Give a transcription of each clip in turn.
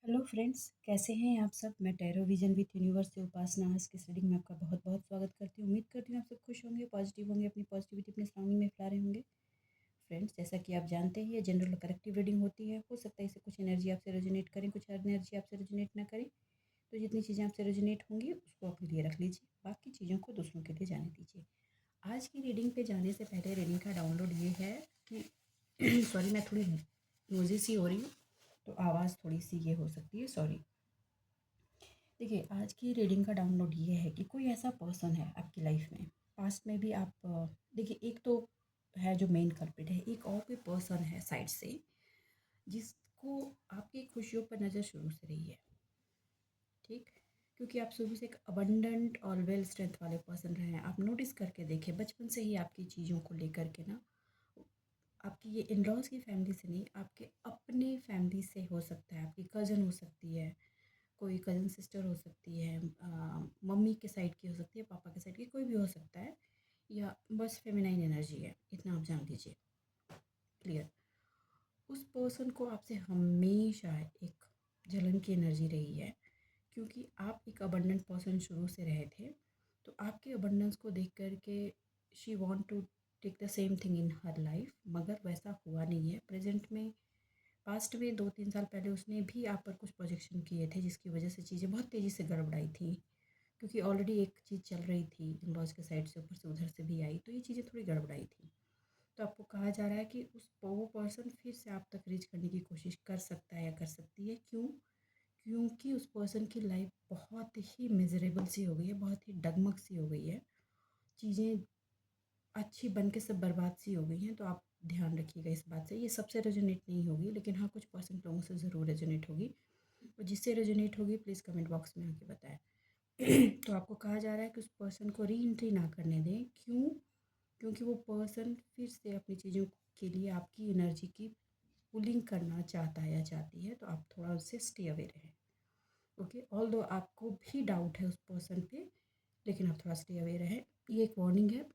Hello friends, कैसे हैं आप सब। मैं टैरो विजन विथ यूनिवर्स से उपासना आज की रीडिंग में आपका बहुत बहुत स्वागत करती हूँ। उम्मीद करती हूँ आप सब खुश होंगे, पॉजिटिव होंगे, अपनी पॉजिटिविटी अपने सराउंडिंग में फैला रहे होंगे। फ्रेंड्स, जैसा कि आप जानते हैं ये जनरल कलेक्टिव रीडिंग होती है। हो सकता है इससे कुछ एनर्जी आपसे रेजोनेट करें, कुछ एनर्जी आपसे रेजोनेट ना करें। तो जितनी चीज़ें आपसे रेजोनेट होंगी उसको अपने लिए रख लीजिए, बाकी चीज़ों को दूसरों के लिए जाने दीजिए। आज की रीडिंग पे जाने से पहले रीडिंग का डाउनलोड ये है कि सॉरी, मैं थोड़ी नोजी सी हो रही हूँ तो आवाज़ थोड़ी सी ये हो सकती है, सॉरी। देखिए, आज की रीडिंग का डाउनलोड ये है कि कोई ऐसा पर्सन है आपकी लाइफ में, पास्ट में भी आप देखिए, एक तो है जो मेन कल्प्रिट है, एक और कोई पर्सन है साइड से जिसको आपकी खुशियों पर नज़र शुरू से रही है। ठीक, क्योंकि आप शुरू से एक अबंडेंट और वेल स्ट्रेंथ वाले पर्सन रहे हैं। आप नोटिस करके देखें, बचपन से ही आपकी चीज़ों को लेकर के ना, आपकी ये इन लॉज की फैमिली से नहीं, आपके अपने फैमिली से हो सकता है, आपकी कज़न हो सकती है, कोई कज़न सिस्टर हो सकती है, मम्मी के साइड की हो सकती है, पापा के साइड की, कोई भी हो सकता है, या बस फेमिनाइन एनर्जी है, इतना आप जान लीजिए। क्लियर। उस पर्सन को आपसे हमेशा एक जलन की एनर्जी रही है, क्योंकि आप एक अबंडेंट पर्सन शुरू से रहे थे। तो आपके अबंडेंस को देख कर के she want to take the same thing in her life, मगर वैसा हुआ नहीं है प्रेजेंट में। पास्ट में 2-3 साल पहले उसने भी आप पर कुछ प्रोजेक्शन किए थे, जिसकी वजह से चीज़ें बहुत तेज़ी से गड़बड़ाई थी, क्योंकि ऑलरेडी एक चीज़ चल रही थी इन लॉज के साइड से, ऊपर से उधर से भी आई, तो ये चीज़ें थोड़ी गड़बड़ाई थी। तो आपको कहा जा रहा है कि वो पर्सन फिर से आप तक रीच करने की कोशिश कर सकता है या कर सकती है। क्यों? क्योंकि उस पर्सन की लाइफ बहुत ही मिजरेबल सी हो गई है, बहुत ही डगमग सी हो गई है, चीज़ें अच्छी बन के सब बर्बाद सी हो गई हैं। तो आप ध्यान रखिएगा इस बात से। ये सबसे रेजोनेट नहीं होगी, लेकिन हाँ, कुछ परसेंट लोगों से ज़रूर रेजोनेट होगी, और जिससे रेजोनेट होगी प्लीज़ कमेंट बॉक्स में आके बताएं। तो आपको कहा जा रहा है कि उस पर्सन को री एंट्री ना करने दें। क्यों? क्योंकि वो पर्सन फिर से अपनी चीज़ों के लिए आपकी एनर्जी की पुलिंग करना चाहता है या चाहती है, तो आप थोड़ा उससे स्टे अवे रहें। ओके, ऑल दो आपको भी डाउट है उस पर्सन पे, लेकिन आप थोड़ा स्टे अवे रहें, ये एक वार्निंग है।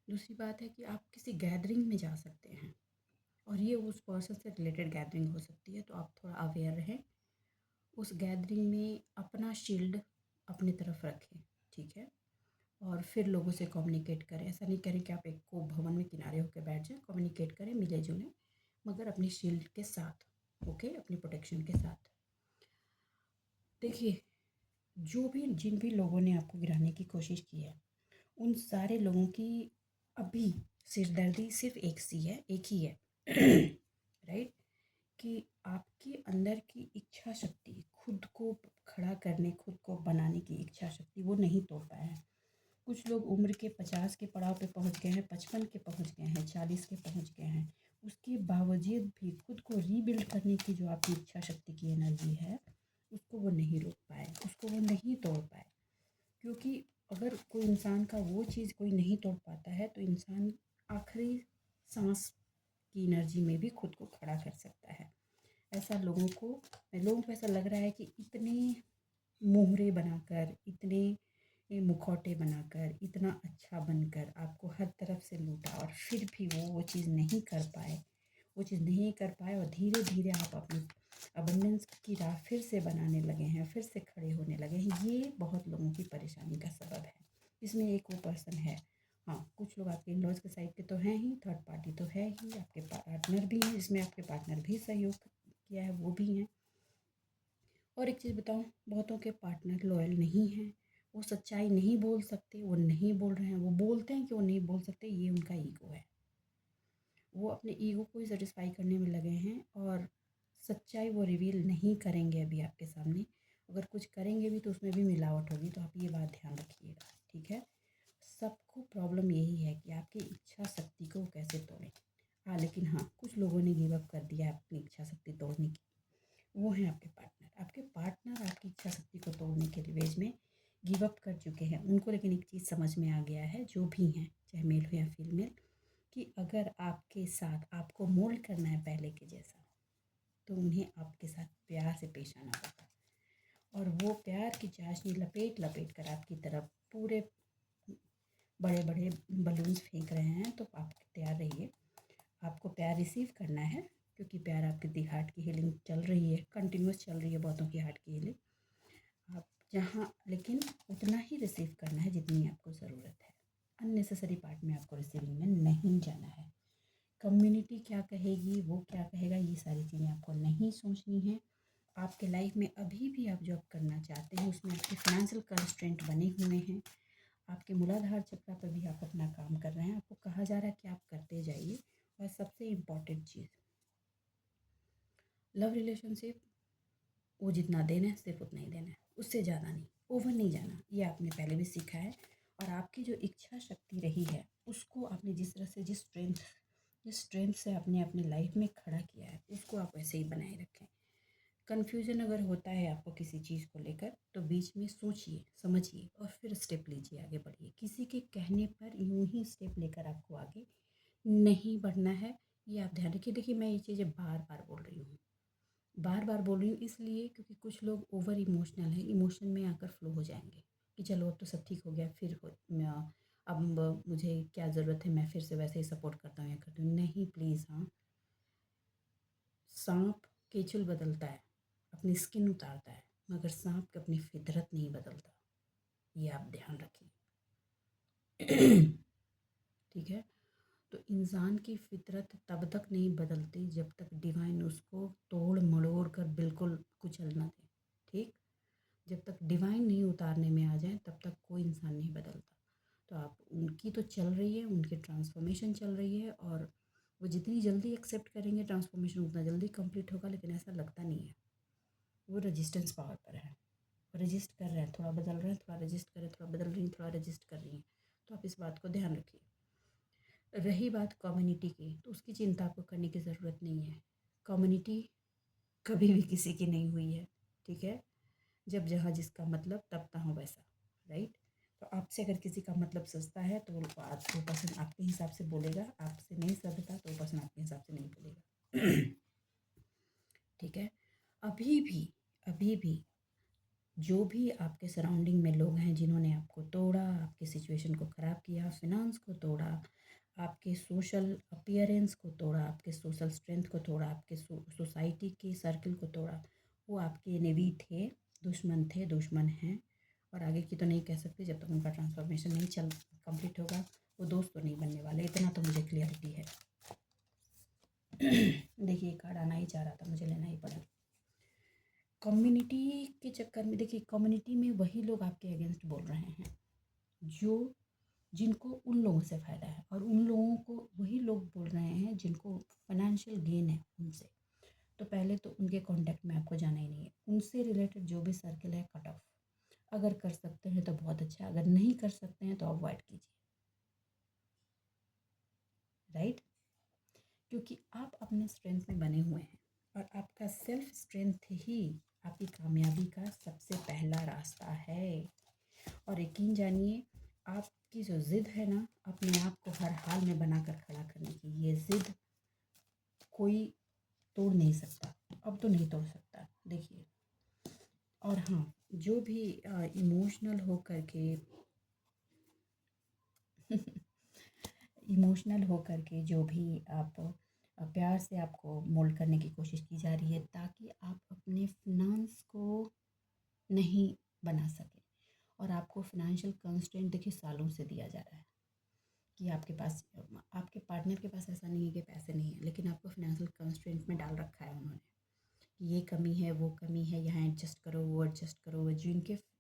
दूसरी बात है कि आप किसी गैदरिंग में जा सकते हैं, और ये उस पर्सन से रिलेटेड गैदरिंग हो सकती है, तो आप थोड़ा अवेयर रहें। उस गैदरिंग में अपना शील्ड अपनी तरफ रखें, ठीक है, और फिर लोगों से कम्युनिकेट करें। ऐसा नहीं करें कि आप एक को भवन में किनारे होकर बैठ जाएं, कम्युनिकेट करें, मिले जुलें, मगर अपनी शील्ड के साथ, ओके, अपनी प्रोटेक्शन के साथ। देखिए, जो भी जिन भी लोगों ने आपको गिराने की कोशिश की है, उन सारे लोगों की अभी सिरदर्दी सिर्फ एक सी है, एक ही है। राइट, कि आपके अंदर की इच्छा शक्ति, खुद को खड़ा करने, खुद को बनाने की इच्छा शक्ति, वो नहीं तोड़ पाया है। कुछ लोग उम्र के 50 के पड़ाव पे पहुंच गए हैं, 55 के पहुंच गए हैं, 40 के पहुंच गए हैं, उसके बावजूद भी खुद को रीबिल्ड करने की जो आपकी इच्छा शक्ति की एनर्जी है, उसको वो नहीं रोक पाए, उसको वो नहीं तोड़ पाए। क्योंकि अगर कोई इंसान का वो चीज़ कोई नहीं तोड़ पाता है, तो इंसान आखिरी सांस की एनर्जी में भी खुद को खड़ा कर सकता है। ऐसा लोगों को ऐसा लग रहा है कि इतने मोहरे बनाकर, इतने मुखौटे बनाकर, इतना अच्छा बनकर आपको हर तरफ से लूटा, और फिर भी वो चीज़ नहीं कर पाए, वो चीज़ नहीं कर पाए, और धीरे धीरे आप अपनी अबंडेंस की राह फिर से बनाने लगे हैं, फिर से खड़े होने लगे हैं। ये बहुत लोगों की परेशानी का सबब है। इसमें एक वो पर्सन है। हाँ, कुछ लोग आपके इन लॉज के साइड के तो हैं ही, थर्ड पार्टी तो है ही, आपके पार्टनर भी हैं, जिसमें आपके पार्टनर भी सहयोग किया है, वो भी हैं। और एक चीज़ बताऊँ, बहुतों के पार्टनर लॉयल नहीं हैं, वो सच्चाई नहीं बोल सकते, वो नहीं बोल रहे हैं, वो बोलते हैं कि वो नहीं बोल सकते, ये उनका ईगो है। वो अपने ईगो को ही सेटिस्फाई करने में लगे हैं, और सच्चाई वो रिवील नहीं करेंगे अभी आपके सामने। अगर कुछ करेंगे भी तो उसमें भी मिलावट होगी, तो आप ये बात ध्यान रखिएगा, ठीक है। सबको प्रॉब्लम यही है कि आपकी इच्छा शक्ति को कैसे तोड़ें। हाँ, लेकिन हाँ, कुछ लोगों ने गिव अप कर दिया है अपनी इच्छा शक्ति तोड़ने की। वो हैं आपके पार्टनर। आपके पार्टनर आपकी इच्छा शक्ति को तोड़ने के रिवेज में गिव अप कर चुके हैं। उनको लेकिन एक चीज़ समझ में आ गया है, जो भी हैं, चाहे मेल हो या फीमेल, कि अगर आपके साथ आपको मोल्ड करना है पहले के जैसा, तो उन्हें आपके साथ प्यार से पेश आना होगा, और वो प्यार की चाशनी लपेट लपेट कर आपकी तरफ पूरे बड़े बड़े बलून्स फेंक रहे हैं। तो आप तैयार रहिए, आपको प्यार रिसीव करना है, क्योंकि प्यार आपकी हार्ट की हीलिंग चल रही है, कंटिन्यूस चल रही है बहुतों की हार्ट की हीलिंग। आप जहाँ लेकिन उतना ही रिसीव करना है जितनी आपको ज़रूरत है। अननेसेसरी पार्ट में आपको रिसीविंग में नहीं जाना है। कम्युनिटी क्या कहेगी, वो क्या कहेगा, ये सारी चीज़ें आपको नहीं सोचनी है। आपके लाइफ में अभी भी आप जो आप करना चाहते हैं उसमें आपके फाइनेंशियल कंस्ट्रेंट बने हुए हैं। आपके मूलाधार चक्र पर भी आप अपना काम कर रहे हैं। आपको कहा जा रहा है कि आप करते जाइए। और सबसे इम्पॉर्टेंट चीज़, लव रिलेशनशिप वो जितना देना है सिर्फ उतना ही देना है, उससे ज़्यादा नहीं, ओवर नहीं जाना। ये आपने पहले भी सीखा है। और आपकी जो इच्छा शक्ति रही है उसको आपने जिस तरह से जिस स्ट्रेंथ से आपने अपनी लाइफ में खड़ा किया है उसको आप वैसे ही बनाए रखें। कन्फ्यूज़न अगर होता है आपको किसी चीज़ को लेकर तो बीच में सोचिए, समझिए और फिर स्टेप लीजिए, आगे बढ़िए। किसी के कहने पर यूं ही स्टेप लेकर आपको आगे नहीं बढ़ना है। ये आप ध्यान रखिए। देखिए, मैं ये चीज़ें बार बार बोल रही हूँ, बार बार बोल रही हूँ इसलिए क्योंकि कुछ लोग ओवर इमोशनल हैं, इमोशन में आकर फ्लो हो जाएंगे कि चलो अब तो सब ठीक हो गया, फिर अब मुझे क्या ज़रूरत है, मैं फिर से वैसे ही सपोर्ट करता हूँ या करती हूँ। नहीं, प्लीज़। हाँ, सांप केचुल बदलता है, अपनी स्किन उतारता है, मगर सांप अपनी फितरत नहीं बदलता। ये आप ध्यान रखिए। ठीक है। तो इंसान की फितरत तब तक नहीं बदलती जब तक डिवाइन उसको तोड़ मड़ोड़ कर बिल्कुल कुचल ना दे। ठीक, जब तक डिवाइन नहीं उतारने में आ जाए तब तक कोई इंसान नहीं बदलता। तो आप उनकी तो चल रही है, उनकी ट्रांसफॉर्मेशन चल रही है और वो जितनी जल्दी एक्सेप्ट करेंगे ट्रांसफॉर्मेशन उतना जल्दी कंप्लीट होगा। लेकिन ऐसा लगता नहीं है। वो रेजिस्टेंस पावर पर है, रजिस्ट कर रहे हैं, थोड़ा बदल रहे हैं, थोड़ा रजिस्ट कर रहे हैं, थोड़ा बदल रही हैं, थोड़ा रजिस्ट कर रही हैं। तो आप इस बात को ध्यान रखिए। रही बात कम्युनिटी की, तो उसकी चिंता आपको करने की ज़रूरत नहीं है। कम्युनिटी कभी भी किसी की नहीं हुई है। ठीक है। जब जहाँ जिसका मतलब तब तहाँ वैसा, राइट। तो आपसे अगर किसी का मतलब सस्ता है तो वो पर्सन आपके हिसाब से बोलेगा, आपसे नहीं सजता तो वो पर्सन आपके हिसाब से नहीं बोलेगा। ठीक है। अभी भी अभी भी जो भी आपके सराउंडिंग में लोग हैं जिन्होंने आपको तोड़ा, आपकी सिचुएशन को ख़राब किया, फिनांस को तोड़ा, आपके सोशल अपीयरेंस को तोड़ा, आपके सोशल स्ट्रेंथ को तोड़ा, आपके सोसाइटी के सर्कल को तोड़ा, वो आपके एनिमी थे, दुश्मन हैं। और आगे की तो नहीं कह सकती जब तक उनका ट्रांसफॉर्मेशन नहीं चल कंप्लीट होगा। वो दोस्त तो नहीं बनने वाले, इतना तो मुझे क्लियरिटी है। देखिए, कार्ड आना ही चाह रहा था, मुझे लेना ही पड़ा। कम्युनिटी के चक्कर में देखिए, कम्युनिटी में वही लोग आपके अगेंस्ट बोल रहे हैं जो जिनको उन लोगों से फ़ायदा है, और उन लोगों को वही लोग बोल रहे हैं जिनको फाइनेंशियल गेन है उनसे। तो पहले तो उनके कांटेक्ट में आपको जाना ही नहीं है। उनसे रिलेटेड जो भी सर्कल है कट ऑफ। अगर कर सकते हैं तो बहुत अच्छा, अगर नहीं कर सकते हैं तो अवॉइड कीजिए, राइट। क्योंकि आप अपने स्ट्रेंथ में बने हुए हैं और आपका सेल्फ स्ट्रेंथ ही आपकी कामयाबी का सबसे पहला रास्ता है। और यकीन जानिए, आपकी जो ज़िद है ना अपने आप को हर हाल में बनाकर खड़ा करने की, ये ज़िद कोई तोड़ नहीं सकता। अब तो नहीं तोड़ सकता, देखिए। और हाँ, जो भी इमोशनल हो करके इमोशनल हो करके जो भी आप प्यार से आपको मोल्ड करने की कोशिश की जा रही है ताकि आप अपने फिनांस को नहीं बना सकें। और आपको फाइनेंशियल कंस्ट्रेंट देखिए सालों से दिया जा रहा है कि आपके पास, आपके पार्टनर के पास ऐसा नहीं है कि पैसे नहीं है, लेकिन आपको फाइनेंशियल कंस्ट्रेंट में डाल रखा है उन्होंने कि ये कमी है, वो कमी है, यहाँ एडजस्ट करो, वो एडजस्ट करो। वो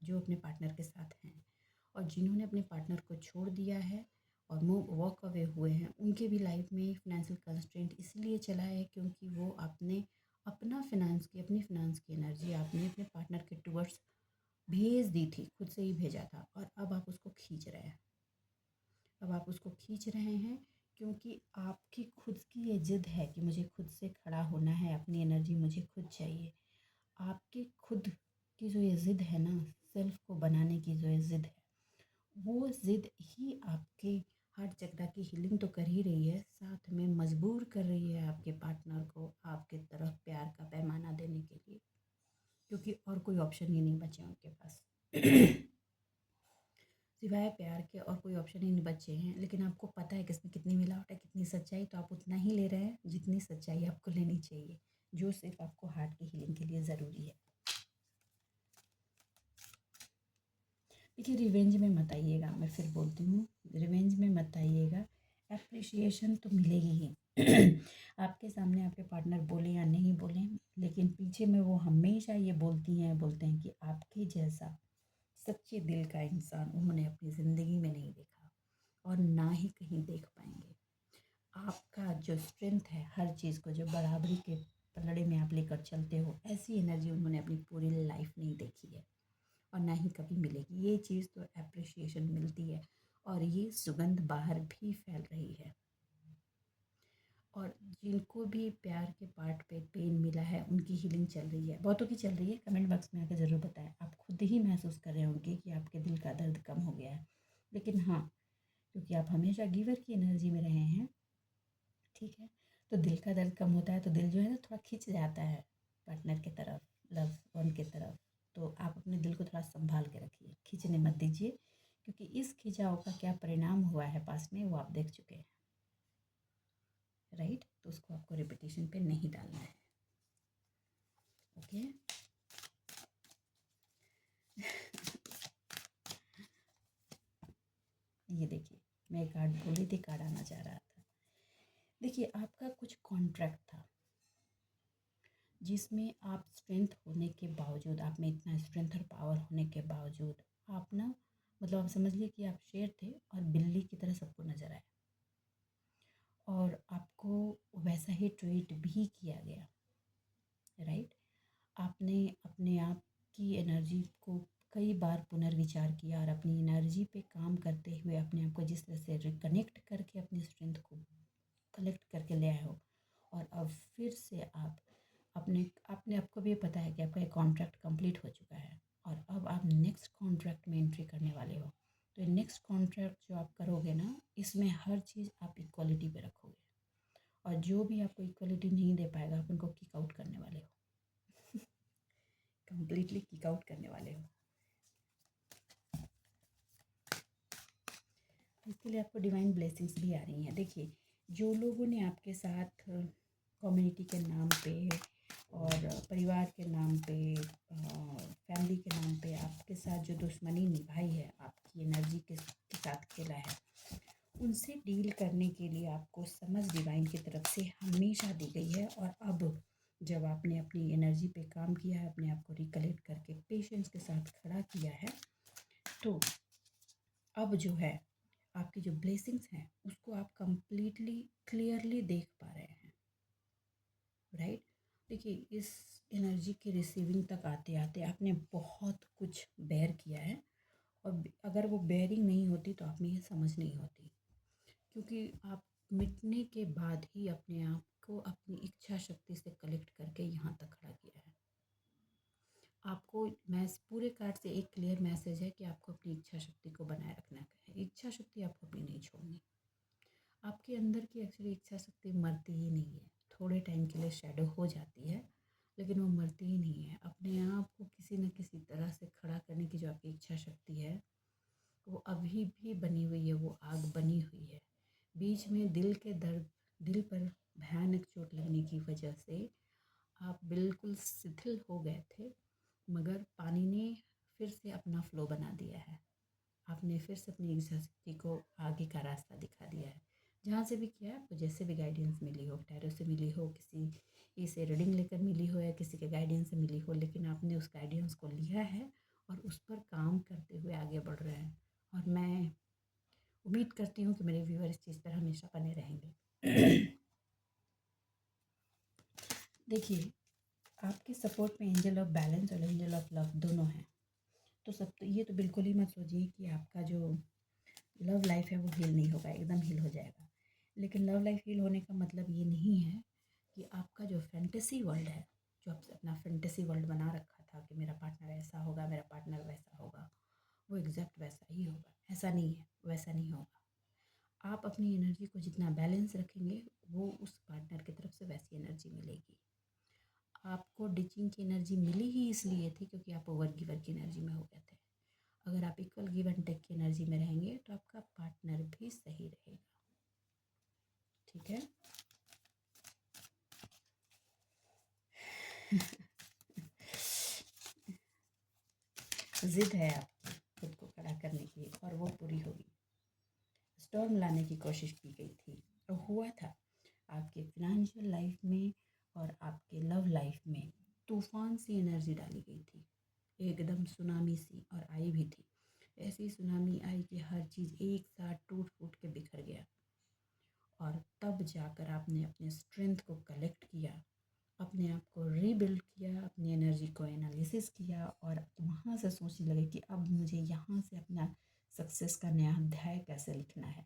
जो अपने पार्टनर के साथ हैं और जिन्होंने अपने पार्टनर को छोड़ दिया है और वॉक अवे हुए हैं, उनके भी लाइफ में फाइनेंशियल कंस्ट्रेंट इसलिए चला है क्योंकि वो आपने अपनी फाइनेंस की एनर्जी आपने अपने पार्टनर के टूवर्ड्स भेज दी थी, खुद से ही भेजा था। और अब आप उसको खींच रहे हैं, क्योंकि आपकी खुद की ये जिद है कि मुझे खुद से खड़ा होना है, अपनी एनर्जी मुझे खुद चाहिए। आपकी खुद की जो ये ज़िद है ना, सेल्फ को बनाने की जो ये ज़िद है, वो ज़िद ही आपके हार्ट चक्र की हीलिंग तो कर ही रही है, साथ में मजबूर कर रही है आपके पार्टनर को आपके तरफ प्यार का पैमाना देने के लिए, क्योंकि और कोई ऑप्शन ही नहीं बचे उनके पास। सिवाय प्यार के और कोई ऑप्शन ही नहीं बचे हैं, लेकिन आपको पता है कि इसमें कितनी मिलावट है, कितनी सच्चाई, तो आप उतना ही ले रहे हैं जितनी सच्चाई आपको लेनी चाहिए, जो सिर्फ आपको हार्ट की हीलिंग के लिए ज़रूरी है। देखिए, रिवेंज में मत आइएगा, मैं फिर बोलती हूँ, रिवेंज में मत आइएगा। एप्रिशिएशन तो मिलेगी ही आपके सामने आपके पार्टनर बोले या नहीं बोले, लेकिन पीछे में वो हमेशा ये बोलते हैं कि आपके जैसा सच्चे दिल का इंसान उन्होंने अपनी ज़िंदगी में नहीं देखा और ना ही कहीं देख पाएंगे। आपका जो स्ट्रेंथ है, हर चीज़ को जो बराबरी के पलड़े में आप लेकर चलते हो, ऐसी एनर्जी उन्होंने अपनी पूरी लाइफ नहीं देखी है और ना ही कभी मिलेगी। ये चीज़ तो एप्रिशिएशन मिलती है और ये सुगंध बाहर भी फैल रही है। और जिनको भी प्यार के पार्ट पे पेन मिला है, उनकी हीलिंग चल रही है, बहुतों की चल रही है। कमेंट बॉक्स में आकर ज़रूर बताएं, आप खुद ही महसूस कर रहे होंगे कि आपके दिल का दर्द कम हो गया है। लेकिन हाँ, क्योंकि आप हमेशा गिवर की एनर्जी में रहे हैं, ठीक है, तो दिल का दर्द कम होता है तो दिल जो है ना थोड़ा खिंच जाता है पार्टनर की तरफ, लव वन की तरफ। तो आप अपने दिल को थोड़ा संभाल के रखिए, खींचने मत दीजिए, क्योंकि इस खिंचाव का क्या परिणाम हुआ है पास्ट में वो आप देख चुके हैं, राइट। तो उसको आपको रिपीटेशन पे नहीं डालना है, ओके। ये देखिए, मैं एक कार्ड बोली थी, कार्ड आना चाह रहा था। देखिए, आपका कुछ कॉन्ट्रैक्ट था जिसमें आप स्ट्रेंथ होने के बावजूद, आप में इतना स्ट्रेंथ और पावर होने के बावजूद, आप ना, मतलब आप समझ लीजिए कि आप शेर थे और बिल्ली की तरह सबको नज़र आए और आपको वैसा ही ट्रीट भी किया गया, राइट। आपने अपने आप की एनर्जी को कई बार पुनर्विचार किया और अपनी एनर्जी पे काम करते हुए अपने आप को जिस तरह से रिकनेक्ट करके अपनी स्ट्रेंथ को कलेक्ट करके ले आए हो, और अब फिर से आप अपने अपने आपको भी पता है कि आपका एक कॉन्ट्रैक्ट कंप्लीट हो चुका है और अब आप नेक्स्ट कॉन्ट्रैक्ट में एंट्री करने वाले हो। तो नेक्स्ट कॉन्ट्रैक्ट जो आप करोगे ना, इसमें हर चीज़ आप इक्वलिटी पे रखोगे और जो भी आपको इक्वलिटी नहीं दे पाएगा आप उनको किक आउट करने वाले हो कंप्लीटली किक आउट करने वाले हो। इसके लिए आपको डिवाइन ब्लेसिंग्स भी आ रही हैं। देखिए, जो लोगों ने आपके साथ कम्युनिटी के नाम पे और परिवार के नाम पे, फैमिली के नाम पे आपके साथ जो दुश्मनी निभाई है, आपकी एनर्जी के साथ खेला है, उनसे डील करने के लिए आपको समझ डिवाइन की तरफ से हमेशा दी गई है। और अब जब आपने अपनी एनर्जी पे काम किया है, अपने आप को रिकलेक्ट करके पेशेंस के साथ खड़ा किया है, तो अब जो है आपकी जो ब्लेसिंग्स हैं उसको आप कंप्लीटली क्लियरली देख पा रहे हैं, राइट। देखिए, इस एनर्जी के रिसीविंग तक आते आते आपने बहुत कुछ बेयर किया है और अगर वो बेयरिंग नहीं होती तो आप में ये समझ नहीं होती, क्योंकि आप मिटने के बाद ही अपने आप को अपनी इच्छा शक्ति से कलेक्ट करके यहाँ तक खड़ा किया है। आपको मैस पूरे कार्ड से एक क्लियर मैसेज है कि आपको अपनी इच्छा शक्ति को बनाए रखना है। इच्छा शक्ति आपको अपनी नहीं छोड़नी। आपके अंदर की एक्चुअली इच्छा शक्ति मरती ही नहीं है, थोड़े टाइम के लिए शैडो हो जाती है, लेकिन वो मरती ही नहीं है। अपने आप को किसी न किसी तरह से खड़ा करने की जो आपकी इच्छा शक्ति है वो अभी भी बनी हुई है, वो आग बनी हुई है। बीच में दिल के दर्द, दिल पर भयानक चोट लगने की वजह से आप बिल्कुल शिथिल हो गए थे, मगर पानी ने फिर से अपना फ्लो बना दिया है। आपने फिर से अपनी इच्छा शक्ति को आगे का रास्ता दिखा दिया है। जहाँ से भी किया है, आपको जैसे भी गाइडेंस मिली हो, टैरो से मिली हो, किसी से रीडिंग लेकर मिली हो या किसी के गाइडेंस से मिली हो, लेकिन आपने उस गाइडेंस को लिया है और उस पर काम करते हुए आगे बढ़ रहे हैं। और मैं उम्मीद करती हूँ कि मेरे व्यूअर इस चीज़ पर हमेशा बने रहेंगे। देखिए, आपके सपोर्ट में एंजल ऑफ बैलेंस और एंजल ऑफ लव दोनों हैं। तो सब तो ये तो बिल्कुल ही मत सोचिए कि आपका जो लव लाइफ है वो हील नहीं होगा, एकदम हील हो जाएगा। लेकिन लव लाइफ हील होने का मतलब ये नहीं है कि आपका जो फैंटेसी वर्ल्ड है, जो आपने अपना फैंटेसी वर्ल्ड बना रखा था कि मेरा पार्टनर ऐसा होगा, मेरा पार्टनर वैसा होगा, वो एग्जैक्ट वैसा ही होगा। ऐसा नहीं है, वैसा नहीं होगा। आप अपनी एनर्जी को जितना बैलेंस रखेंगे, वो उस पार्टनर की तरफ से वैसी एनर्जी मिलेगी। आपको डिचिंग की एनर्जी मिली ही इसलिए थी क्योंकि आप ओवर गिवर की एनर्जी में हो गए थे। अगर आप इक्वल गिव एंड टेक की एनर्जी में रहेंगे तो आपका पार्टनर भी सही रहेगा। ठीक है। जिद है आप खुद को खड़ा करने की और वो पूरी होगी। स्टॉर्म लाने की कोशिश की गई थी और हुआ था। आपके फिनेंशियल लाइफ में और आपके लव लाइफ में तूफान सी एनर्जी डाली गई थी, एकदम सुनामी सी, और आई भी थी। ऐसी सुनामी आई कि हर चीज़ एक साथ टूट फूट के बिखर गया। और तब जाकर आपने अपने स्ट्रेंथ को कलेक्ट किया, अपने आप को रीबिल्ड किया, अपनी एनर्जी को एनालिसिस किया और वहाँ से सोचने लगे कि अब मुझे यहाँ से अपना सक्सेस का नया अध्याय कैसे लिखना है।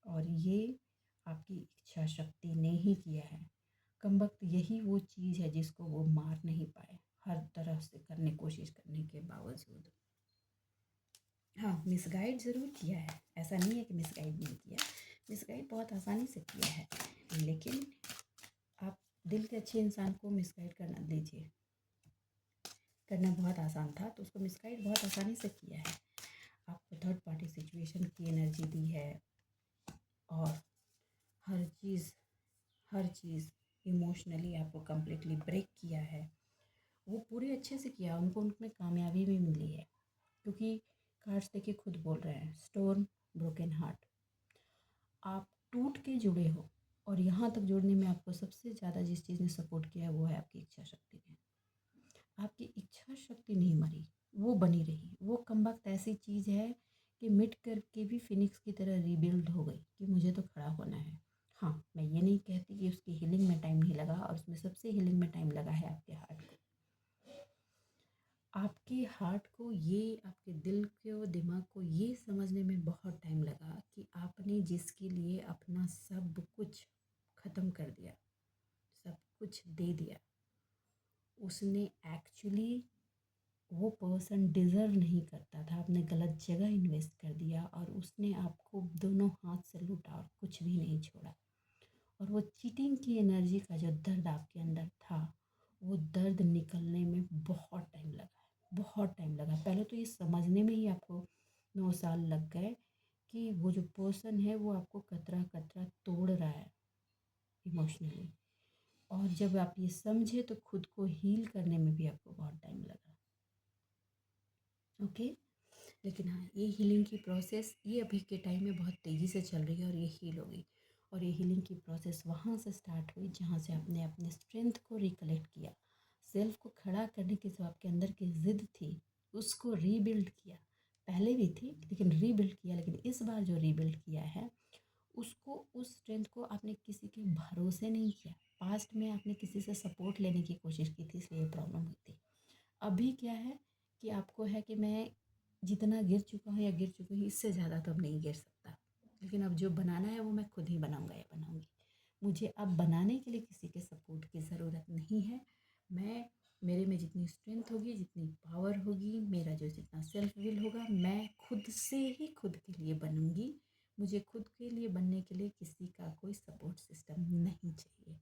और ये आपकी इच्छा शक्ति ने ही किया है। कमबख्त यही वो चीज़ है जिसको वो मार नहीं पाए, हर तरफ से करने कोशिश करने के बावजूद। हाँ, मिसगाइड ज़रूर किया है, ऐसा नहीं है कि मिसगाइड नहीं किया। मिसगाइड बहुत आसानी से किया है, लेकिन आप दिल के अच्छे इंसान को मिसगाइड करना दीजिए। करना बहुत आसान था तो उसको मिसगाइड बहुत आसानी से किया है। आपको थर्ड पार्टी सिचुएशन की एनर्जी दी है और हर चीज़ इमोशनली आपको कम्प्लीटली ब्रेक किया है। वो पूरे अच्छे से किया, उनको उनमें कामयाबी भी मिली है, क्योंकि कार्ड्स देखिए खुद बोल रहे हैं, स्टोर्म, ब्रोकन हार्ट। आप टूट के जुड़े हो और यहाँ तक जुड़ने में आपको सबसे ज़्यादा जिस चीज़ ने सपोर्ट किया है वो है आपकी इच्छा शक्ति ने। आपकी इच्छा शक्ति नहीं मरी, वो बनी रही। वो कमबख्त ऐसी चीज़ है कि मिट करके भी फिनिक्स की तरह रीबिल्ड हो गई कि मुझे तो खड़ा होना है। हाँ, मैं ये नहीं कहती कि उसकी हीलिंग में टाइम नहीं लगा, और उसमें सबसे हीलिंग में टाइम लगा है आपके हार्ट को। आपके हार्ट को, ये आपके दिल को, दिमाग को ये समझने में बहुत टाइम लगा कि आपने जिसके लिए अपना सब कुछ ख़त्म कर दिया, सब कुछ दे दिया, उसने एक्चुअली, वो पर्सन डिज़र्व नहीं करता था। आपने गलत जगह इन्वेस्ट कर दिया और उसने आपको दोनों हाथ से लूटा और कुछ भी नहीं छोड़ा। और वो चीटिंग की एनर्जी का जो दर्द आपके अंदर था, वो दर्द निकलने में बहुत टाइम लगा है, बहुत टाइम लगा। पहले तो ये समझने में ही आपको 9 साल लग गए कि वो जो पर्सन है वो आपको कतरा कतरा तोड़ रहा है इमोशनली। और जब आप ये समझे तो खुद को हील करने में भी आपको बहुत टाइम लगा। ओके। लेकिन हाँ, ये हीलिंग की प्रोसेस ये अभी के टाइम में बहुत तेज़ी से चल रही है और ये हील हो गई। और ये हीलिंग की प्रोसेस वहाँ से स्टार्ट हुई जहाँ से आपने अपने स्ट्रेंथ को रिकलेक्ट किया, सेल्फ को खड़ा करने की जो आपके अंदर की ज़िद थी उसको रीबिल्ड किया। पहले भी थी लेकिन रीबिल्ड किया, लेकिन इस बार जो रीबिल्ड किया है उसको, उस स्ट्रेंथ को आपने किसी के भरोसे नहीं किया। पास्ट में आपने किसी से सपोर्ट लेने की कोशिश की थी, इसलिए प्रॉब्लम हुई थी। अभी क्या है कि आपको है कि मैं जितना गिर चुका हूँ या गिर चुकी हूँ इससे ज़्यादा तो अब नहीं गिर सकता, लेकिन अब जो बनाना है वो मैं खुद ही बनाऊँगा या बनाऊँगी। मुझे अब बनाने के लिए किसी के सपोर्ट की ज़रूरत नहीं है। मैं, मेरे में जितनी स्ट्रेंथ होगी, जितनी पावर होगी, मेरा जो जितना सेल्फ विल होगा, मैं खुद से ही खुद के लिए बनूँगी। मुझे खुद के लिए बनने के लिए किसी का कोई सपोर्ट सिस्टम नहीं चाहिए।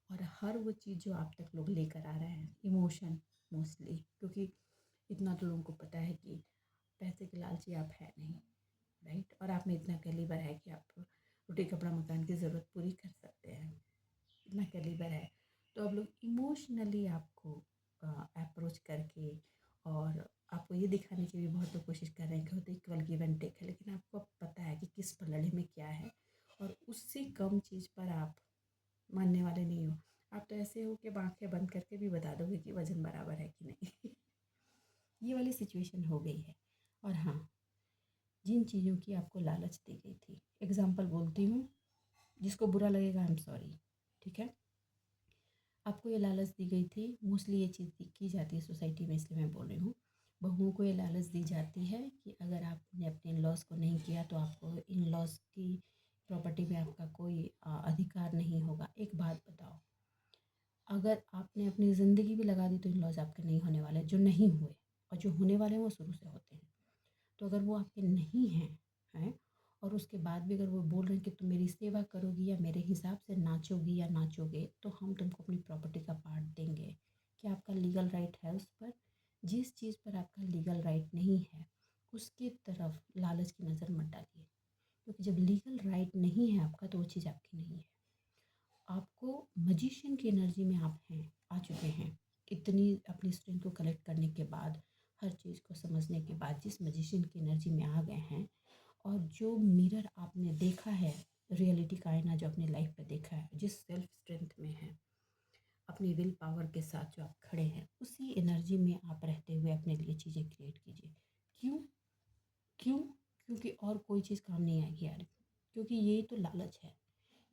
और हर वो चीज़ जो आप तक लोग लेकर आ रहे हैं, इमोशन मोस्टली, क्योंकि इतना तो लोगों को पता है कि पैसे के लालची आप है नहीं, राइट। और आप में इतना कैलिबर है कि आप रोटी कपड़ा मकान की ज़रूरत पूरी कर सकते हैं, इतना कैलिबर है। तो अब लोग इमोशनली आपको अप्रोच करके और आपको ये दिखाने की भी बहुत लोग कोशिश कर रहे हैं कि होते इक्वल गिव एंड टेक है, लेकिन आपको अब पता है कि किस पलड़े में क्या है, और उससे कम चीज़ पर आप मानने वाले नहीं हो। आप तो ऐसे हो कि आँखें बंद करके भी बता दोगे कि वज़न बराबर है कि नहीं। ये वाली सिचुएशन हो गई है। और हाँ, जिन चीज़ों की आपको लालच दी गई थी, एग्ज़ाम्पल बोलती हूँ, जिसको बुरा लगेगा आई एम सॉरी, ठीक है। आपको ये लालच दी गई थी, मोस्टली ये चीज़ की जाती है सोसाइटी में, इसलिए मैं बोल रही हूँ। बहुओं को ये लालच दी जाती है कि अगर आपने अपने इन लॉज को नहीं किया तो आपको इन लॉज की प्रॉपर्टी में आपका कोई अधिकार नहीं होगा। एक बात बताओ, अगर आपने अपनी ज़िंदगी भी लगा दी तो इन लॉज आपके नहीं होने वाले, जो नहीं हुए, और जो होने वाले हैं वो शुरू से होते हैं। तो अगर वो आपके नहीं हैं और उसके बाद भी अगर वो बोल रहे हैं कि तुम मेरी सेवा करोगी या मेरे हिसाब से नाचोगी या नाचोगे तो हम तुमको अपनी प्रॉपर्टी का पार्ट देंगे, क्या आपका लीगल राइट है उस पर? जिस चीज़ पर आपका लीगल राइट नहीं है उसकी तरफ लालच की नज़र मत डालिए, क्योंकि जब लीगल राइट नहीं है आपका तो वो चीज़ आपकी नहीं है। आपको मजिशियन की एनर्जी में आप हैं, आ चुके हैं। इतनी अपनी स्ट्रेंथ को कलेक्ट करने के बाद, हर चीज़ को समझने के बाद जिस मजिशियन की एनर्जी में आ गए हैं, और जो मिरर आपने देखा है, रियलिटी का आईना जो अपनी लाइफ में देखा है, जिस सेल्फ स्ट्रेंथ में है, अपनी विल पावर के साथ जो आप खड़े हैं, उसी एनर्जी में आप रहते हुए अपने लिए चीज़ें क्रिएट कीजिए। क्यों? क्यों? क्योंकि और कोई चीज़ काम नहीं आएगी यार, क्योंकि यही तो लालच है।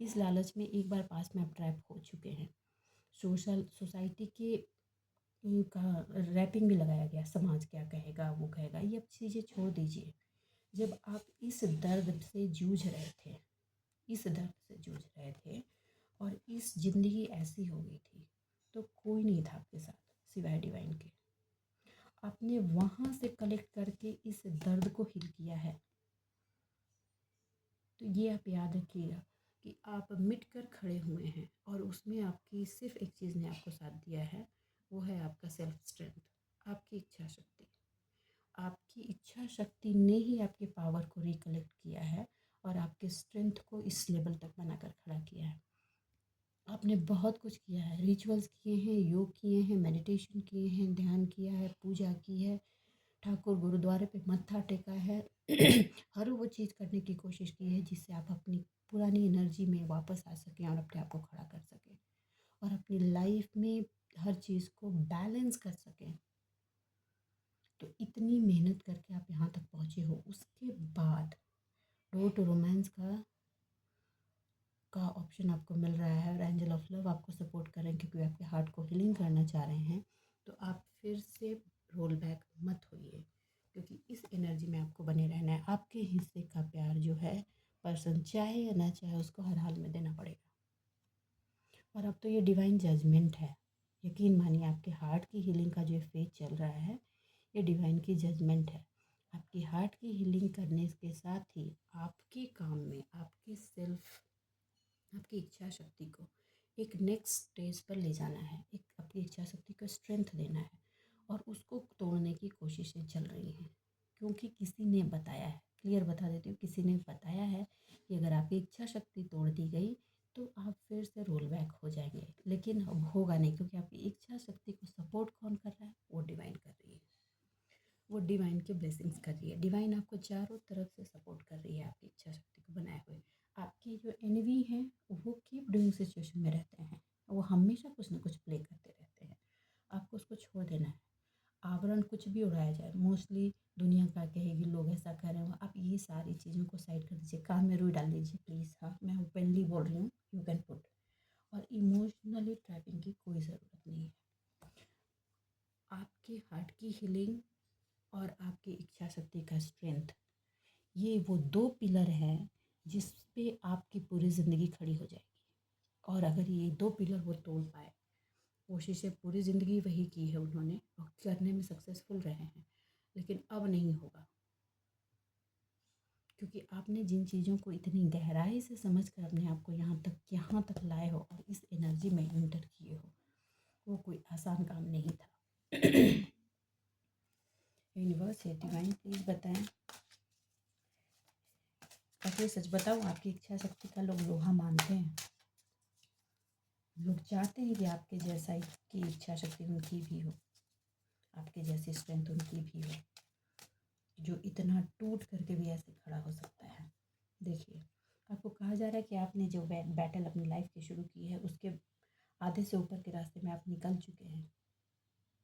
इस लालच में एक बार पास में आप ट्रैप हो चुके हैं। सोसाइटी के का रैपिंग भी लगाया गया, समाज क्या कहेगा, वो कहेगा, ये अब चीज़ें छोड़ दीजिए। जब आप इस दर्द से जूझ रहे थे, इस दर्द से जूझ रहे थे और इस ज़िंदगी ऐसी हो गई थी, तो कोई नहीं था आपके साथ सिवाय डिवाइन के। आपने वहाँ से कलेक्ट करके इस दर्द को हील किया है। तो ये आप याद रखिएगा कि आप मिट कर खड़े हुए हैं, और उसमें आपकी सिर्फ एक चीज़ ने आपको साथ दिया है, वो है आपका सेल्फ स्ट्रेंथ, आपकी इच्छा शक्ति। आपकी इच्छा शक्ति ने ही आपके पावर को रिकलेक्ट किया है और आपके स्ट्रेंथ को इस लेवल तक बनाकर खड़ा किया है। आपने बहुत कुछ किया है, रिचुअल्स किए हैं, योग किए हैं, मेडिटेशन किए हैं, ध्यान किया है, पूजा की है, ठाकुर गुरुद्वारे पे मत्था टेका है। हर वो चीज़ करने की कोशिश की है जिससे आप अपनी पुरानी एनर्जी में वापस आ सकें और अपने आप को खड़ा कर सकें और अपनी लाइफ में हर चीज़ को बैलेंस कर सकें। तो इतनी मेहनत करके आप यहाँ तक पहुँचे हो, उसके बाद रोड टू रोमांस का ऑप्शन आपको मिल रहा है और एंजल ऑफ लव आपको सपोर्ट कर रहे हैं क्योंकि आपके हार्ट को हीलिंग करना चाह रहे हैं। तो आप फिर से रोल बैक मत होइए, क्योंकि इस एनर्जी में आपको बने रहना है। आपके हिस्से का प्यार जो है, पर्सन चाहे या ना चाहे, उसको हर हाल में देना पड़ेगा। और अब तो ये डिवाइन जजमेंट है। यकीन मानिए, आपके हार्ट की हीलिंग का जो फेज चल रहा है, ये डिवाइन की जजमेंट है। आपकी हार्ट की हीलिंग करने के साथ ही आपके काम में आपकी सेल्फ, आपकी इच्छा शक्ति को एक नेक्स्ट स्टेज पर ले जाना है, एक अपनी इच्छा शक्ति को स्ट्रेंथ देना है, और उसको तोड़ने की कोशिशें चल रही हैं। क्योंकि किसी ने बताया है, क्लियर बता देती हूँ, किसी ने बताया है कि अगर आपकी इच्छा शक्ति तोड़ दी गई तो आप फिर से रोल बैक हो जाएंगे। लेकिन अब होगा नहीं, क्योंकि आपकी इच्छा शक्ति को सपोर्ट कौन कर रहा है? वो डिवाइन कर रही है। वो डिवाइन के ब्लेसिंग्स कर रही है। डिवाइन आपको चारों तरफ से सपोर्ट कर रही है आपकी इच्छा शक्ति को बनाए हुए। आपके जो एनिमी हैं वो कीप डूइंग सिचुएशन में रहते हैं, वो हमेशा कुछ ना कुछ प्ले करते रहते हैं। आपको उसको छोड़ देना है। आवरण कुछ भी उड़ाया जाए, मोस्टली दुनिया क्या कहेगी, लोग ऐसा कर रहे हो, आप ये सारी चीज़ों को साइड कर दीजिए। काम में रुई डाल दीजिए प्लीज़। हाँ, मैं ओपनली बोल रही हूँ, यू कैन पुट। और इमोशनली ट्रैपिंग की कोई ज़रूरत नहीं है। आपके हार्ट की हीलिंग और आपकी इच्छा शक्ति का स्ट्रेंथ, ये वो दो पिलर हैं जिस पे आपकी पूरी ज़िंदगी खड़ी हो जाएगी। और अगर ये दो पिलर वो तोड़ पाए, कोशिशें पूरी ज़िंदगी वही की है उन्होंने और करने में सक्सेसफुल रहे हैं, लेकिन अब नहीं होगा, क्योंकि आपने जिन चीज़ों को इतनी गहराई से समझ कर अपने आप को यहाँ तक लाए हो और इस एनर्जी में इंटर किए हो, वो कोई आसान काम नहीं था। यूनिवर्स है, डिवाइन प्लीज़ बताएं। ताकि सच बताऊँ, आपकी इच्छा शक्ति का लोग लोहा मानते हैं। लोग चाहते हैं कि आपके जैसा की इच्छा शक्ति उनकी भी हो, आपके जैसी स्ट्रेंथ उनकी भी हो, जो इतना टूट करके भी ऐसे खड़ा हो सकता है। देखिए, आपको कहा जा रहा है कि आपने जो बैटल अपनी लाइफ की शुरू की है, उसके आधे से ऊपर के रास्ते में आप निकल चुके हैं।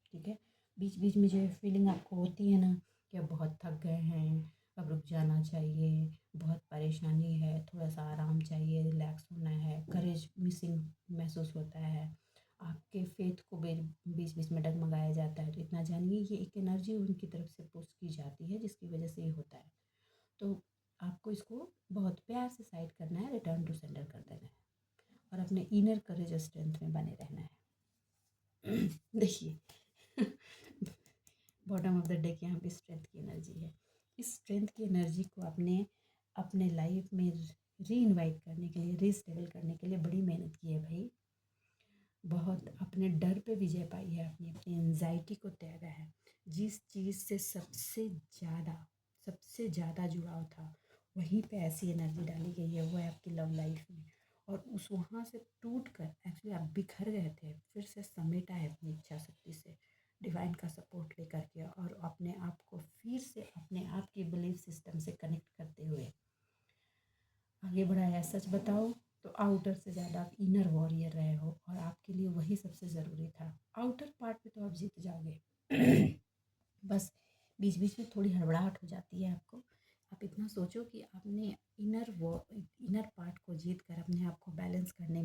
ठीक है, बीच बीच में जो फीलिंग आपको होती है ना कि अब बहुत थक गए हैं, अब रुक जाना चाहिए, बहुत परेशानी है, थोड़ा सा आराम चाहिए, रिलैक्स होना है, करेज मिसिंग महसूस होता है, आपके फेथ को बीच बीच में डगमगाया जाता है, तो इतना जानिए ये एक एनर्जी उनकी तरफ से पुश की जाती है जिसकी वजह से ये होता है। तो आपको इसको बहुत प्यार से साइड करना है, रिटर्न टू सेंडर कर देना है और अपने इनर करेज और स्ट्रेंथ में बने रहना है। देखिए, बॉटम ऑफ द डेक यहाँ पे स्ट्रेंथ की एनर्जी है। इस स्ट्रेंथ की एनर्जी को आपने अपने लाइफ में री इन्वाइट करने के लिए, रीस्टेबल करने के लिए बड़ी मेहनत की है भाई। बहुत अपने डर पे विजय पाई है, अपनी अपनी एंजाइटी को त्यागा है। जिस चीज़ से सबसे ज़्यादा सबसे ज़्यादा जुड़ाव था, वहीं पे ऐसी एनर्जी डाली गई है, वो है आपकी लव लाइफ में। और उस वहाँ से टूट कर एक्चुअली आप बिखर गए थे, फिर से समेटा है अपनी इच्छा शक्ति से, डिवाइन का सपोर्ट लेकर के, और अपने आप को फिर से अपने आप के बिलीफ सिस्टम से कनेक्ट करते हुए आगे बढ़ाया है। सच बताओ तो आउटर से ज़्यादा आप इनर वॉरियर रहे हो, और आपके लिए वही सबसे ज़रूरी था। आउटर पार्ट पे तो आप जीत जाओगे बस बीच बीच में थोड़ी हड़बड़ाहट हो जाती है आपको। आप इतना सोचो कि आपने इनर पार्ट को जीत कर अपने आप को बैलेंस करने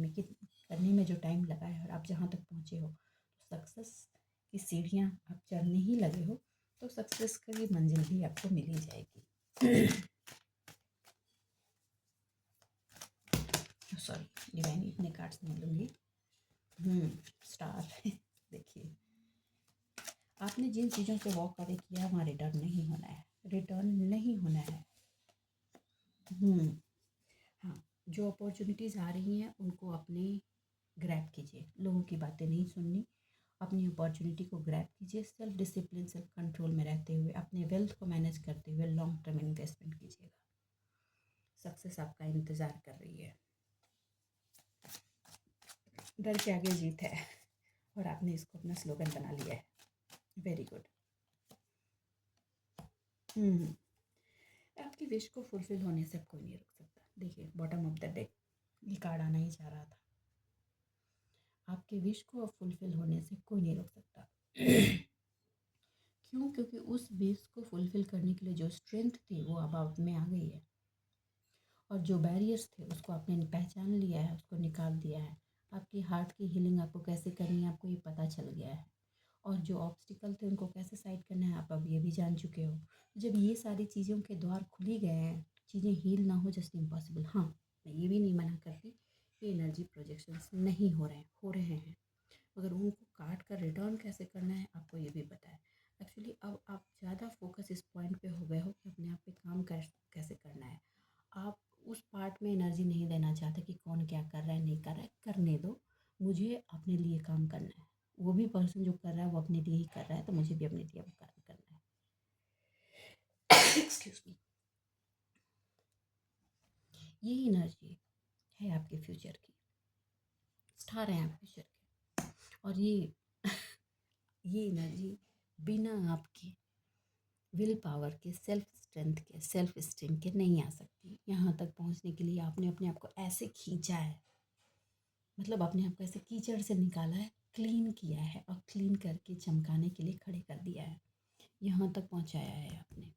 में जो टाइम लगा है, और आप जहाँ तक पहुँचे हो, तो सक्सेस की सीढ़ियाँ आप चढ़ने ही लगे हो, तो सक्सेस की मंजिल भी आपको मिल ही जाएगी। सॉरी डिवाइन, इतने कार्ड्स नहीं लूँगी। स्टार देखिए, आपने जिन चीज़ों से वॉक अवे किया, वहाँ रिटर्न नहीं होना है, रिटर्न नहीं होना है। हाँ, जो अपॉर्चुनिटीज़ आ रही हैं उनको अपने ग्रैब कीजिए, लोगों की बातें नहीं सुननी, अपनी अपॉर्चुनिटी को ग्रैब कीजिए, सेल्फ डिसिप्लिन, सेल्फ कंट्रोल में रहते हुए, अपने वेल्थ को मैनेज करते हुए लॉन्ग टर्म इन्वेस्टमेंट कीजिएगा। सक्सेस आपका इंतज़ार कर रही है। डर के आगे जीत है, और आपने इसको अपना स्लोगन बना लिया है। Very good. आपकी विश को फुलफिल होने से कोई नहीं रोक सकता। देखिए, बॉटम ऑफ द डेक ये कार्ड आना ही चाह रहा था। आपके विश को अब फुलफिल होने से कोई नहीं रोक सकता। क्यों? क्योंकि उस विश को फुलफिल करने के लिए जो स्ट्रेंथ थी वो अब आप में आ गई है, और जो बैरियर्स थे उसको आपने पहचान लिया है, उसको निकाल दिया है। आपकी हार्ट की हीलिंग आपको कैसे करनी है, आपको ये पता चल गया है, और जो ऑब्स्टिकल थे उनको कैसे साइड करना है, आप अब ये भी जान चुके हो। जब ये सारी चीज़ों के द्वार खुल ही गए हैं, चीज़ें हील ना हो जस्ट इम्पॉसिबल। हाँ, मैं ये भी नहीं मना करती कि एनर्जी प्रोजेक्शंस नहीं हो रहे हैं, मगर उनको काट कर रिटर्न कैसे करना है आपको ये भी पता है। एक्चुअली अब आप ज़्यादा फोकस इस पॉइंट पे हो गए हो कि अपने आप पे काम कैसे करना है। आप उस पार्ट में एनर्जी नहीं देना चाहते कि कौन क्या कर रहा है, नहीं कर रहा है, करने दो, मुझे अपने लिए काम करना है। वो भी पर्सन जो कर रहा है वो अपने लिए ही कर रहा है, तो मुझे भी अपने लिए वो काम करना है। Excuse me. ये एनर्जी है आपके फ्यूचर की, स्टार हैं आप फ्यूचर के, और ये एनर्जी बिना आपके विल पावर के, सेल्फ स्ट्रेंथ के, सेल्फ स्टीम के नहीं आ सकती। यहाँ तक पहुँचने के लिए आपने अपने आप को ऐसे खींचा है, मतलब अपने आप को ऐसे कीचड़ से निकाला है, क्लीन किया है, और क्लीन करके चमकाने के लिए खड़े कर दिया है, यहाँ तक पहुँचाया है आपने।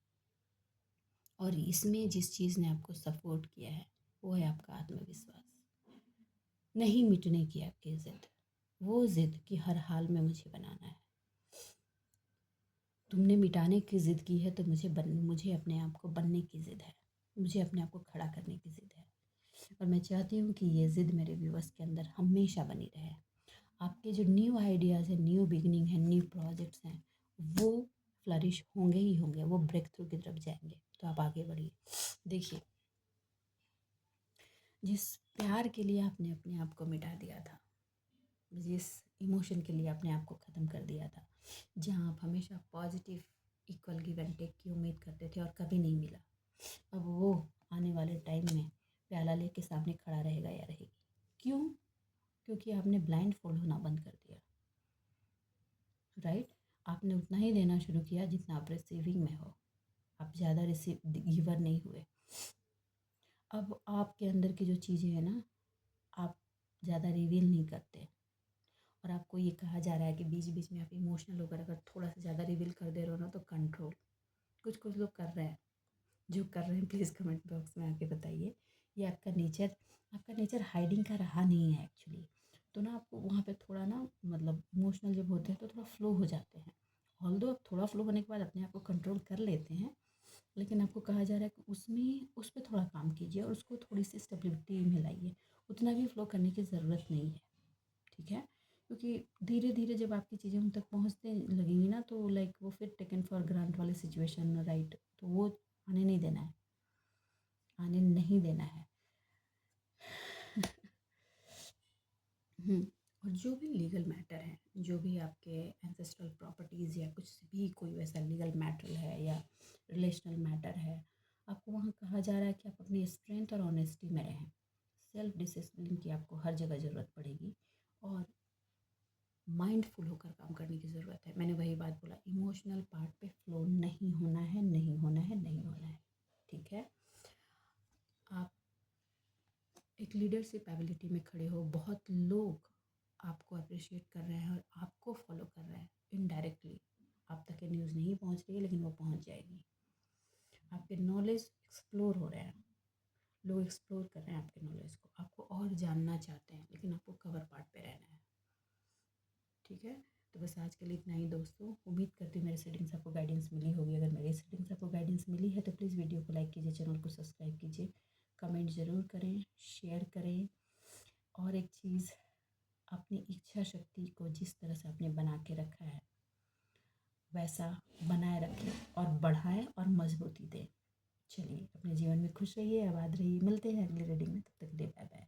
और इसमें जिस चीज़ ने आपको सपोर्ट किया है वो है आपका आत्मविश्वास। नहीं मिटने की आपकी ज़िद, वो ज़िद कि हर हाल में मुझे बनाना है। तुमने मिटाने की ज़िद की है, तो मुझे अपने आप को बनने की ज़िद है, मुझे अपने आप को खड़ा करने की ज़िद है। और मैं चाहती हूँ कि ये ज़िद मेरे व्यूअर्स के अंदर हमेशा बनी रहे। आपके जो न्यू आइडियाज़ हैं, न्यू बिगिनिंग है, न्यू प्रोजेक्ट्स हैं, वो फ्लरिश होंगे ही होंगे, वो ब्रेक थ्रू की तरफ जाएंगे। तो आप आगे बढ़िए। देखिए, जिस प्यार के लिए आपने अपने आप को मिटा दिया था, जिस इमोशन के लिए आपने आप को ख़त्म कर दिया था, जहाँ आप हमेशा positive equal give and take की उम्मीद करते थे और कभी नहीं मिला, अब वो आने वाले टाइम में प्याला लेके सामने खड़ा रहेगा या रहेगी। क्यों? क्योंकि आपने ब्लाइंड फोल्ड होना बंद कर दिया। राइट? आपने उतना ही देना शुरू किया जितना आप रिसीविंग में हो, आप ज़्यादा गिवर नहीं हुए। अब आपके अंदर की जो चीज़ें हैं ना, आप ज़्यादा रिवील नहीं करते, और आपको ये कहा जा रहा है कि बीच बीच में आप इमोशनल होकर अगर थोड़ा सा ज़्यादा रिवील कर दे रहे हो ना, तो कंट्रोल। कुछ कुछ लोग कर रहे हैं, जो कर रहे हैं प्लीज़ कमेंट बॉक्स में आके बताइए। ये आपका नेचर हाइडिंग का रहा नहीं है एक्चुअली। तो ना आपको वहाँ पे थोड़ा ना, मतलब इमोशनल जब होते हैं तो थोड़ा फ्लो हो जाते हैं। ऑल्दो आप थोड़ा फ्लो होने के बाद अपने आप को कंट्रोल कर लेते हैं, लेकिन आपको कहा जा रहा है कि उस पर थोड़ा काम कीजिए और उसको थोड़ी सी स्टेबिलिटी में लाइए। उतना भी फ्लो करने की ज़रूरत नहीं है, ठीक है? क्योंकि धीरे धीरे जब आपकी चीज़ें उन तक पहुँचने लगेंगी ना, तो लाइक वो फिर टेकन फॉर ग्रांट वाली सिचुएशन, राइट, तो वो आने नहीं देना है, आने नहीं देना है। और जो भी लीगल मैटर है, जो भी आपके एंसेस्ट्रल प्रॉपर्टीज़ या कुछ भी कोई वैसा लीगल मैटर है, या रिलेशनल मैटर है, आपको वहाँ कहा जा रहा है कि आप अपनी स्ट्रेंथ और ऑनेस्टी में रहें। सेल्फ डिसिप्लिन की आपको हर जगह ज़रूरत पड़ेगी और माइंडफुल होकर काम करने की ज़रूरत है। मैंने वही बात बोला, इमोशनल पार्ट पे फ्लो नहीं होना है, नहीं होना है, नहीं होना है। ठीक है, आप एक लीडरशिप एबिलिटी में खड़े हो, बहुत लोग आपको अप्रिशिएट कर रहे हैं और आपको फॉलो कर रहे हैं इनडायरेक्टली। आप तक ये न्यूज़ नहीं पहुंच रही है लेकिन वो पहुंच जाएगी। आपके नॉलेज एक्सप्लोर हो रहे हैं, लोग एक्सप्लोर कर रहे हैं आपके नॉलेज को, आपको और जानना चाहते हैं, लेकिन आपको कवर पार्ट पे रहना है। ठीक है, तो बस आज के लिए इतना ही दोस्तों। उम्मीद करती हूँ मेरे सेटिंग्स आपको गाइडेंस मिली होगी। अगर मेरी सेटिंग्स आपको गाइडेंस मिली है तो प्लीज़ वीडियो को लाइक कीजिए, चैनल को सब्सक्राइब कीजिए, कमेंट ज़रूर करें, शेयर करें। और एक चीज़, अपनी इच्छा शक्ति को जिस तरह से आपने बना के रखा है वैसा बनाए रखें और बढ़ाएं और मजबूती दें। चलिए, अपने जीवन में खुश रहिए, आबाद रहिए। मिलते हैं अगली रीडिंग में, तब तक के लिए बाय बाय।